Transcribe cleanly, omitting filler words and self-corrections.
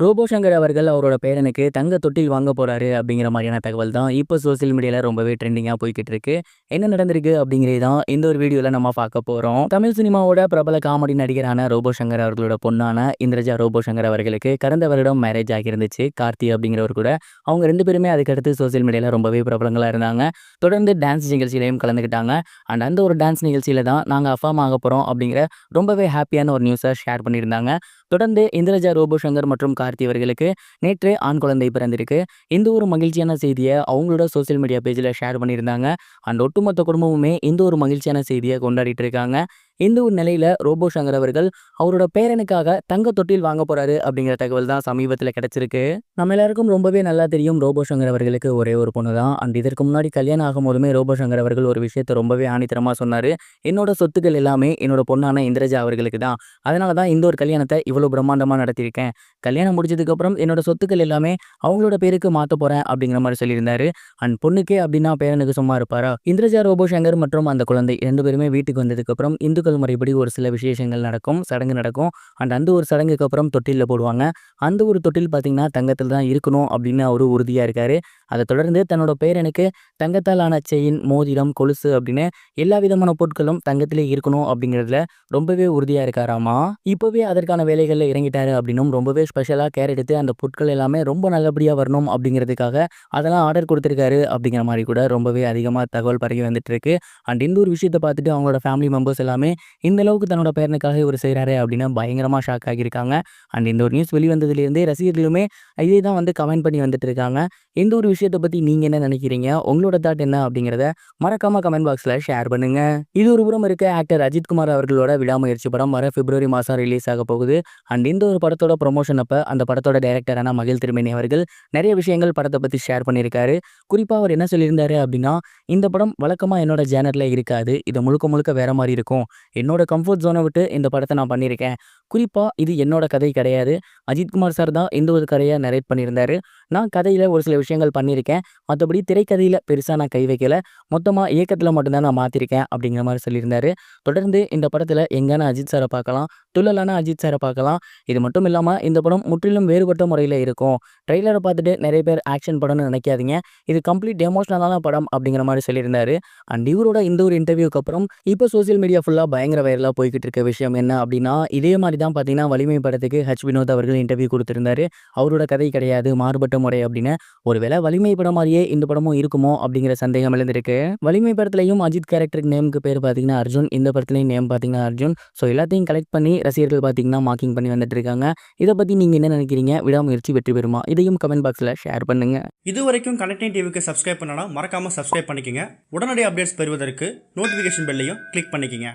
Robot Shankar அவர்கள் அவரோட பேரனுக்கு தங்க தொட்டில் வாங்க போறாரு அப்படிங்கிற மாதிரியான தகவல் தான் இப்போ சோசியல் மீடியால ரொம்பவே ட்ரெண்டிங்கா போய்கிட்டு இருக்கு. என்ன நடந்திருக்கு அப்படிங்கிறது தான் இந்த ஒரு வீடியோல நம்ம பார்க்க போறோம். தமிழ் சினிமாவோட பிரபல காமெடி நடிகரான ரோபோ சங்கர் அவர்களோட பொண்ணான இந்திரஜா ரோபோ சங்கர் அவர்களுக்கு கடந்த வருடம் மேரேஜ் ஆகியிருந்துச்சு. கார்த்தி அப்படிங்கிறவர் கூட அவங்க 2 பேருமே அதுக்கடுத்து சோசியல் மீடியால ரொம்பவே பிரபலங்களா இருந்தாங்க. தொடர்ந்து டான்ஸ் நிகழ்ச்சியிலையும் கலந்துக்கிட்டாங்க. அண்ட் அந்த ஒரு டான்ஸ் நிகழ்ச்சியில தான் நாங்க அப்பா அம்மா ஆக போறோம் அப்படிங்கிற ரொம்பவே ஹாப்பியான ஒரு நியூஸை ஷேர் பண்ணியிருந்தாங்க. தொடர்ந்து இந்திரஜா ரோபோ சங்கர் மற்றும் கார்த்தி அவர்களுக்கு நேற்றே ஆண் குழந்தை பிறந்திருக்கு. இந்த ஒரு மகிழ்ச்சியான செய்தியை அவங்களோட சோசியல் மீடியா பேஜில் ஷேர் பண்ணியிருந்தாங்க. அண்ட் ஒட்டுமொத்த குடும்பமுமே இந்த ஒரு மகிழ்ச்சியான செய்தியை கொண்டாடிட்டு இருக்காங்க. இந்த ஒரு நிலையில ரோபோ சங்கர் அவர்கள் அவரோட பேரனுக்காக தங்க தொட்டில் வாங்க போறாரு அப்படிங்கிற தகவல் தான் சமீபத்தில் கிடைச்சிருக்கு. நம்ம எல்லாருக்கும் ரொம்பவே நல்லா தெரியும் ரோபோ சங்கர் அவர்களுக்கு ஒரே ஒரு பொண்ணு தான். அண்ட் இதற்கு முன்னாடி கல்யாணம் ஆகும் போதுமே ரோபோ சங்கர் அவர்கள் ஒரு விஷயத்தை ரொம்பவே ஆணித்தரமா சொன்னாரு. என்னோட சொத்துக்கள் எல்லாமே என்னோட பொண்ணான இந்திரஜா அவர்களுக்கு தான். அதனால தான் இந்த ஒரு கல்யாணத்தை இவ்வளவு பிரம்மாண்டமா நடத்தியிருக்கேன். கல்யாணம் முடிஞ்சதுக்கு அப்புறம் என்னோட சொத்துக்கள் எல்லாமே அவங்களோட பேருக்கு மாத்த போறேன் அப்படிங்கிற மாதிரி சொல்லியிருந்தாரு. அண்ட் பொண்ணுக்கே அப்படின்னா பேரனுக்கு சும்மா இருப்பாரா? இந்திரஜா ரோபோ சங்கர் மற்றும் அந்த குழந்தை 2 பேருமே வீட்டுக்கு வந்ததுக்கு அப்புறம் இந்துக்கள் முறைப்படி ஒரு சில விசேஷங்கள் நடக்கும், சடங்கு நடக்கும். அண்ட் அந்த ஒரு சடங்குக்கு அப்புறம் தொட்டில்ல போடுவாங்க. அந்த ஒரு தொட்டில் பார்த்தீங்கன்னா தங்கத்தில் தான் இருக்கணும் அப்படின்னு அவரு உறுதியா இருக்காரு. அதை தொடர்ந்து தன்னோட பேரனுக்கு தங்கத்தால் ஆன செயின், மோதிரம், கொலுசு அப்படின்னு எல்லா விதமான பொருட்களும் தங்கத்திலே இருக்கணும் அப்படிங்கிறதுல ரொம்பவே உறுதியா இருக்காராமா. இப்பவே அதற்கான வேலைகள்ல இறங்கிட்டாரு அப்படின்னும் ரொம்பவே ஸ்பெஷலா கேர் எடுத்து அந்த பொருட்கள் எல்லாமே ரொம்ப நல்லபடியா வரணும் அப்படிங்கிறதுக்காக அதெல்லாம் ஆர்டர் கொடுத்திருக்காரு அப்படிங்கிற மாதிரி கூட ரொம்பவே அதிகமா தகவல் பரவி வந்துட்டு இருக்கு. அண்ட் இந்த ஒரு விஷயத்தை பார்த்துட்டு அவங்களோட ஃபேமிலி மெம்பர்ஸ் எல்லாமே இந்த அளவுக்கு தன்னோட பேரனுக்காக இவர் செய்கிறாரு அப்படின்னு பயங்கரமாக ஷாக் ஆகியிருக்காங்க. அண்ட் இந்த ஒரு நியூஸ் வெளிவந்ததுலேருந்தே ரசிகர்களுமே இதே தான் வந்து கமெண்ட் பண்ணி வந்துட்டு இருக்காங்க. இந்த ஒரு விஷயத்தை பற்றி நீங்கள் என்ன நினைக்கிறீங்க? உங்களோட தாட் என்ன அப்படிங்கிறத மறக்காம கமெண்ட் பாக்ஸில் ஷேர் பண்ணுங்க. இது ஒரு புறம் இருக்க ஆக்டர் அஜித் குமார் அவர்களோட விடாமுயற்சி படம் வர பிப்ரவரி மாதம் ரிலீஸ் ஆக போகுது. அண்ட் இந்த ஒரு படத்தோட ப்ரொமோஷன் அப்போ அந்த படத்தோட டைரக்டரான மகிழ் திருமேனி அவர்கள் நிறைய விஷயங்கள் படத்தை பற்றி ஷேர் பண்ணியிருக்காரு. குறிப்பாக அவர் என்ன சொல்லியிருந்தாரு அப்படின்னா, இந்த படம் வழக்கமாக என்னோட ஜேனரில் இருக்காது, இது முழுக்க முழுக்க வேற மாதிரி இருக்கும். என்னோட கம்ஃபர்ட் ஜோனை விட்டு இந்த படத்தை நான் பண்ணியிருக்கேன். குறிப்பாக இது என்னோட கதை கிடையாது. அஜித்குமார் சார் தான் இந்த ஒரு கதையை நரேட் பண்ணியிருந்தாரு. நான் கதையில் ஒரு சில விஷயங்கள் பண்ணியிருக்கேன். மற்றபடி திரைக்கதையில் பெருசாக நான் கை வைக்கல. மொத்தமாக இயக்கத்தில் மட்டும்தான் நான் மாற்றிருக்கேன் அப்படிங்கிற மாதிரி சொல்லியிருந்தாரு. தொடர்ந்து இந்த படத்தில் எங்கான அஜித் சாரை பார்க்கலாம், துள்ளலான அஜித் சாரை பார்க்கலாம். இது மட்டும் இல்லாமல் இந்த படம் முற்றிலும் வேறுபட்ட முறையில் இருக்கும். ட்ரெய்லரை பார்த்துட்டு நிறைய பேர் ஆக்ஷன் படம்னு நினைக்காதீங்க, இது கம்ப்ளீட் எமோஷனலான படம் அப்படிங்கிற மாதிரி சொல்லியிருந்தாரு. அண்ட் இவரோட இந்த ஒரு இன்டர்வியூக்கு அப்புறம் இப்போ சோசியல் மீடியா ஃபுல்லாக பயங்கர வைரலாக போய்கிட்டு இருக்க விஷயம் என்ன அப்படின்னா, இதே மாதிரி தான் பார்த்தீங்கன்னா வலிமை படத்துக்கு வினோத் அவர்கள் இன்டர்வியூ கொடுத்திருந்தாரு. அவரோட கதை கிடையாது, மாறுபட்ட முறை அப்படின்னு. ஒருவேளை வலிமை படம் மாதிரியே இந்த படமும் இருக்குமோ அப்படிங்கிற சந்தேகம் எழுந்திருக்கு. வலிமை படத்துலையும் அஜித் கேரக்டருக்கு நேமுக்கு பேர் பார்த்தீங்கன்னா அர்ஜுன், இந்த படத்துலையும் நேம் பார்த்தீங்கன்னா அர்ஜுன். ஸோ எல்லாத்தையும் கலெக்ட் பண்ணி ரசிகர்கள் பார்த்தீங்கன்னா மார்க்கிங் பண்ணி வந்துட்டு இருக்காங்க. இதை பற்றி நீங்கள் என்ன நினைக்கிறீங்க? விடாமுயற்சி வெற்றி பெறுமா? இதையும் கமெண்ட் பாக்ஸில் ஷேர் பண்ணுங்க. இது வரைக்கும் கனெக்டிங் டிவிக்கு சப்ஸ்கிரைப் பண்ணனா மறக்காம சப்ஸ்கிரைப் பண்ணிக்கங்க. உடனடி அப்டேட்ஸ் பெறுவதற்கு நோட்டிஃபிகேஷன் பெல்லையும் கிளிக் பண்ணிக்கங்க.